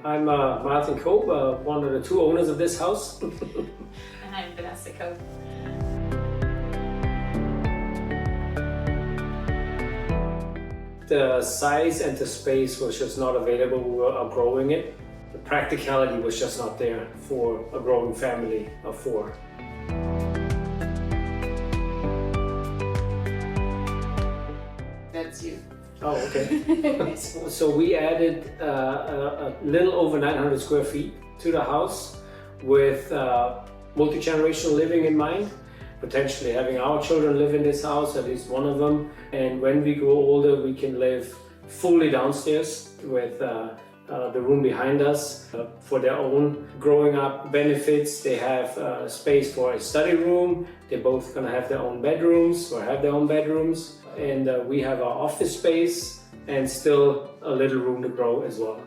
I'm Martin Koop, one of the two owners of this house. And I'm Vanessa Koop. The size and the space was just not available. We were outgrowing it. The practicality was just not there for a growing family of 4. That's you. Oh, okay. So we added a little over 900 square feet to the house with multi-generational living in mind. Potentially having our children live in this house, at least one of them. And when we grow older, we can live fully downstairs with the room behind us for their own growing up benefits. They have space for a study room. They're both gonna have their own bedrooms or have their own bedrooms. And we have our office space and still a little room to grow as well.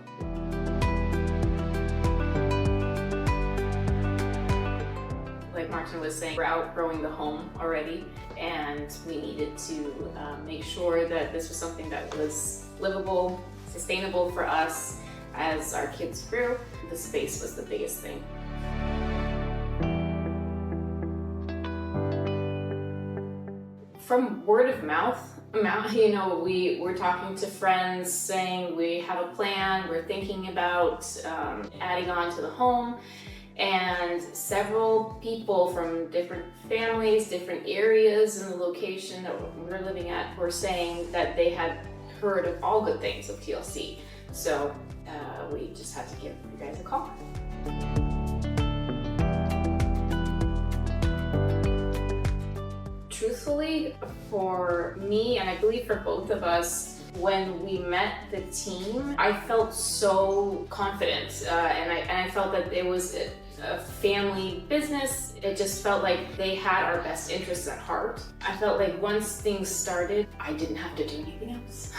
Like Martin was saying, we're outgrowing the home already, and we needed to make sure that this was something that was livable, sustainable for us as our kids grew. The space was the biggest thing. From word of mouth, you know, we were talking to friends saying we have a plan, we're thinking about adding on to the home. And several people from different families, different areas in the location that we're living at were saying that they had heard of all good things of TLC. So we just had to give you guys a call. Truthfully, for me, and I believe for both of us, when we met the team, I felt so confident, and I felt that it was a family business. It just felt like they had our best interests at heart. I felt like once things started, I didn't have to do anything else.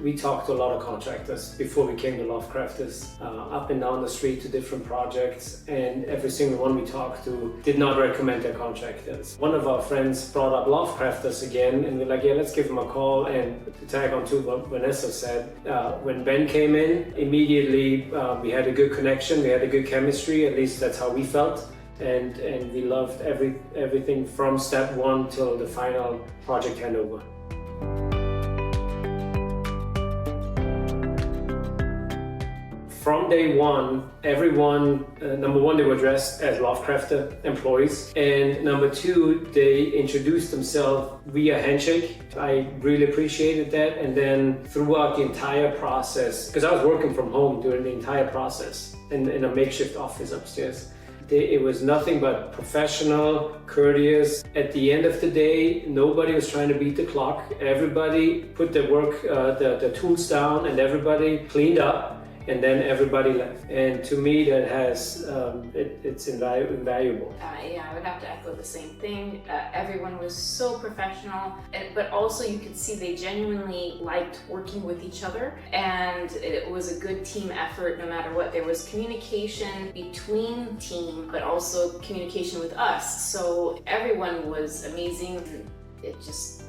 We talked to a lot of contractors before we came to LoftCrafters, up and down the street to different projects, and every single one we talked to did not recommend their contractors. One of our friends brought up LoftCrafters again, and we're like, yeah, let's give them a call. And to tag on to what Vanessa said, when Ben came in, immediately we had a good connection, we had a good chemistry, at least that's how we felt. And we loved everything from step 1 till the final project handover. From day 1, everyone, number 1, they were dressed as LoftCrafter employees, and number 2, they introduced themselves via handshake. I really appreciated that. And then throughout the entire process, because I was working from home during the entire process in a makeshift office upstairs, it was nothing but professional, courteous. At the end of the day, nobody was trying to beat the clock. Everybody put their work, the tools down, and everybody cleaned up, and then everybody left. And to me, that has, it's invaluable. Yeah, I would have to echo the same thing. Everyone was so professional, but also you could see they genuinely liked working with each other, and it was a good team effort no matter what. There was communication between team, but also communication with us. So everyone was amazing. It just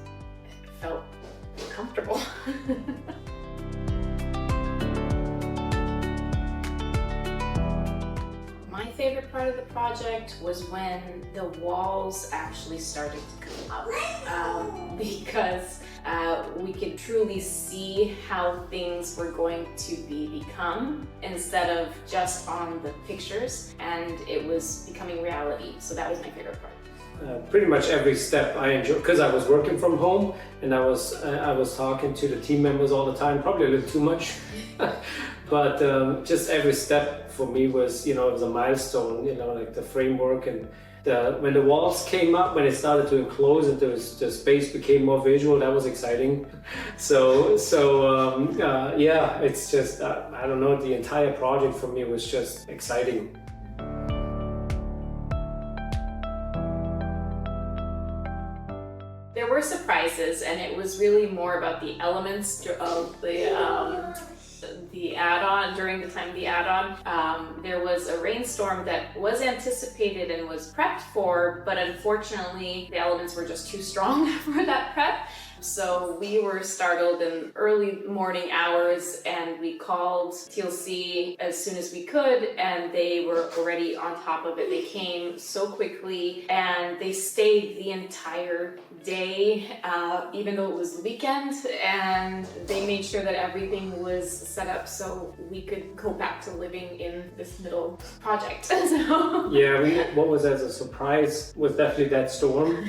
felt comfortable. My favorite part of the project was when the walls actually started to come up, because we could truly see how things were going to become instead of just on the pictures, and it was becoming reality. So that was my favorite part. Pretty much every step I enjoyed, because I was working from home and I was talking to the team members all the time, probably a little too much. But just every step for me was, you know, it was a milestone, you know, like the framework, and when the walls came up, when it started to enclose and the space became more visual, that was exciting. So yeah, it's just, I don't know, the entire project for me was just exciting. There were surprises, and it was really more about the elements of the add-on. During the time of the add-on, there was a rainstorm that was anticipated and was prepped for, but unfortunately the elements were just too strong for that prep. So we were startled in early morning hours, and we called TLC as soon as we could, and they were already on top of it. They came so quickly, and they stayed the entire day, even though it was the weekend, and they made sure that everything was set up so we could go back to living in this middle project. So. Yeah, what was as a surprise was definitely that storm.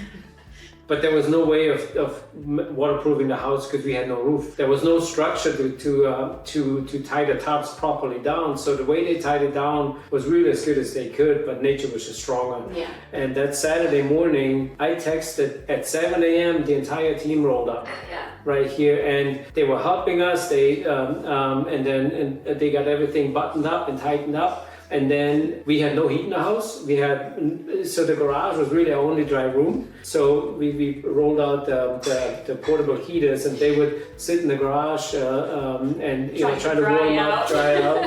But there was no way of waterproofing the house because we had no roof. There was no structure to tie the tops properly down. So the way they tied it down was really as good as they could, but nature was just stronger. Yeah. And that Saturday morning, I texted at 7 a.m. the entire team rolled up. Yeah. Right here, and they were helping us. They and they got everything buttoned up and tightened up. And then we had no heat in the house. So the garage was really our only dry room. So we rolled out the portable heaters, and they would sit in the garage and try to warm up, dry out.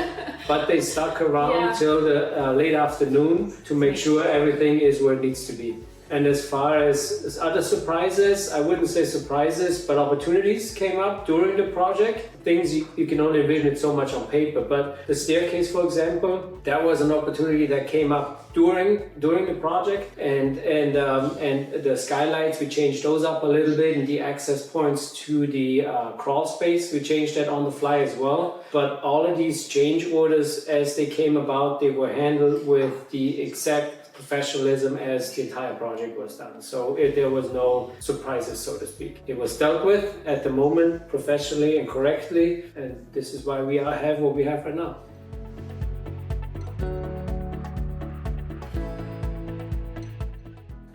But they stuck around till the late afternoon to make sure everything is where it needs to be. And as far as other surprises, I wouldn't say surprises, but opportunities came up during the project. Things you can only envision it so much on paper. But the staircase, for example, that was an opportunity that came up during the project. And the skylights, we changed those up a little bit, and the access points to the crawl space, we changed that on the fly as well. But all of these change orders, as they came about, they were handled with the exact professionalism as the entire project was done. So there was no surprises, so to speak. It was dealt with at the moment professionally and correctly, and this is why we have what we have right now.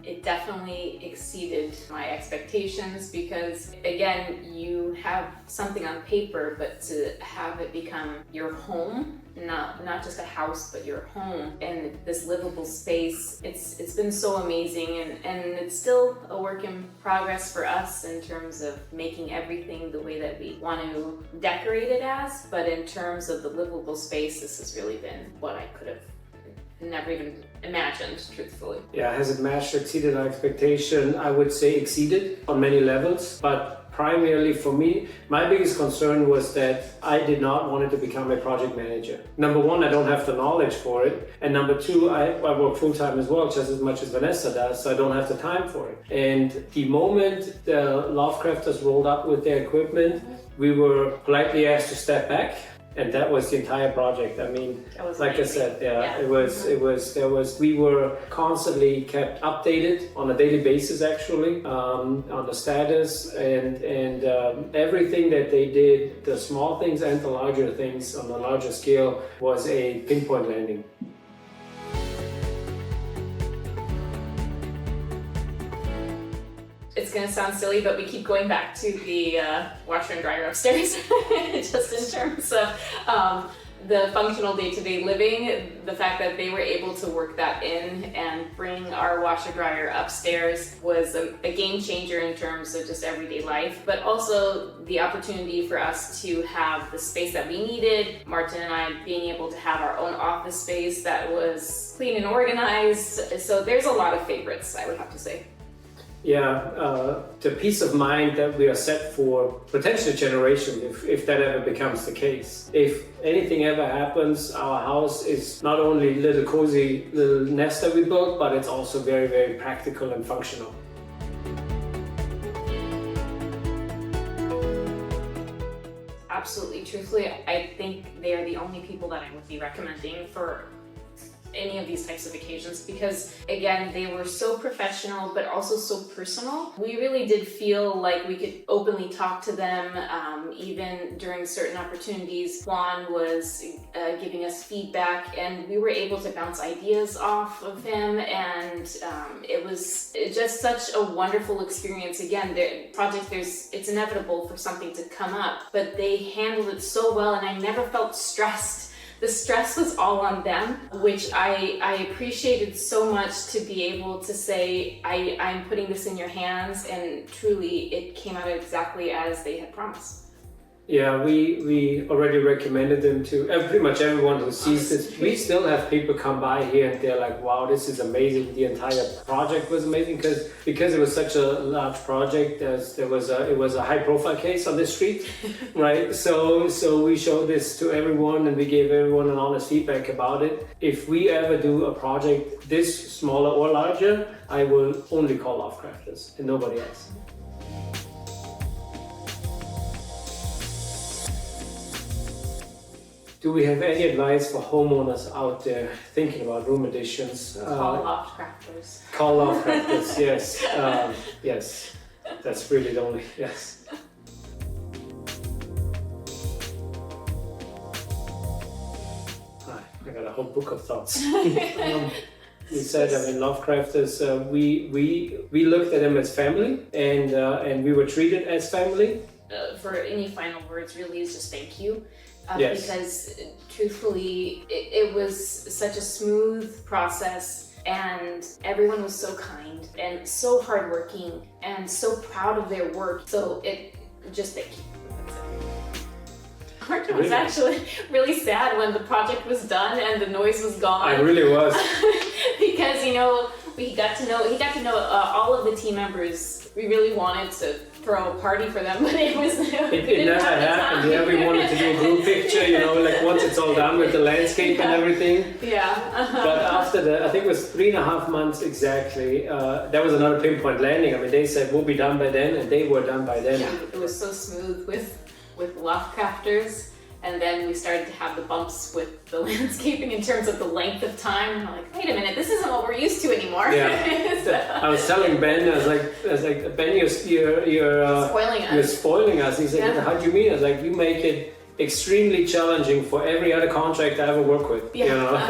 It definitely exceeded my expectations because, again, you have something on paper, but to have it become your home, not just a house, but your home and this livable space, it's been so amazing, and it's still a work in progress for us in terms of making everything the way that we want to decorate it as, but in terms of the livable space, this has really been what I could have never even imagined, truthfully. Yeah, has it matched or exceeded our expectation? I would say exceeded on many levels, but primarily for me, my biggest concern was that I did not want it to become a project manager. Number one, I don't have the knowledge for it. And number two, I work full-time as well, just as much as Vanessa does, so I don't have the time for it. And the moment the LoftCrafters rolled up with their equipment, we were politely asked to step back. And that was the entire project. I mean, like amazing. I said, we were constantly kept updated on a daily basis, actually, on the status and everything that they did, the small things and the larger things on a larger scale, was a pinpoint landing. It's gonna sound silly, but we keep going back to the washer and dryer upstairs, just in terms of the functional day-to-day living. The fact that they were able to work that in and bring our washer dryer upstairs was a game changer in terms of just everyday life, but also the opportunity for us to have the space that we needed. Martin and I being able to have our own office space that was clean and organized. So there's a lot of favorites, I would have to say. Yeah, the peace of mind that we are set for potential generation, if that ever becomes the case. If anything ever happens, our house is not only a little cozy little nest that we built, but it's also very, very practical and functional. Absolutely, truthfully, I think they are the only people that I would be recommending for any of these types of occasions because, again, they were so professional but also so personal. We really did feel like we could openly talk to them, even during certain opportunities. Juan was giving us feedback, and we were able to bounce ideas off of him, and it was just such a wonderful experience. Again, the project, it's inevitable for something to come up, but they handled it so well, and I never felt stressed. The stress was all on them, which I appreciated so much, to be able to say, I'm putting this in your hands, and truly it came out exactly as they had promised. Yeah, we already recommended them to pretty much everyone who sees this. We still have people come by here and they're like, wow, this is amazing. The entire project was amazing because it was such a large project. It was a high profile case on this street, right? So we showed this to everyone and we gave everyone an honest feedback about it. If we ever do a project this smaller or larger, I will only call LoftCrafters and nobody else. Do we have any advice for homeowners out there thinking about room additions? Call LoftCrafters. Call LoftCrafters, yes. Yes, that's really the only, yes. I got a whole book of thoughts. We said, I mean, LoftCrafters, we looked at them as family and we were treated as family. For any final words, really is just thank you. Yes. Because truthfully, it was such a smooth process and everyone was so kind and so hardworking and so proud of their work. So just thank you. Martin was actually really sad when the project was done and the noise was gone. I really was. Because, he got to know all of the team members. We really wanted to throw a party for them, but it never happened. Yeah, we wanted to do a group picture, like once it's all done with the landscape and everything. Yeah. But after I think it was 3.5 months exactly, that was another pinpoint landing. I mean, they said we'll be done by then, and they were done by then. Yeah, it was so smooth with LoftCrafters. And then we started to have the bumps with the landscaping in terms of the length of time. And I'm like, wait a minute, this isn't what we're used to anymore. Yeah. I was telling Ben, I was like, Ben, you're spoiling us. You're spoiling us. He said, how do you mean? I was like, you make it extremely challenging for every other contract I ever work with. Yeah.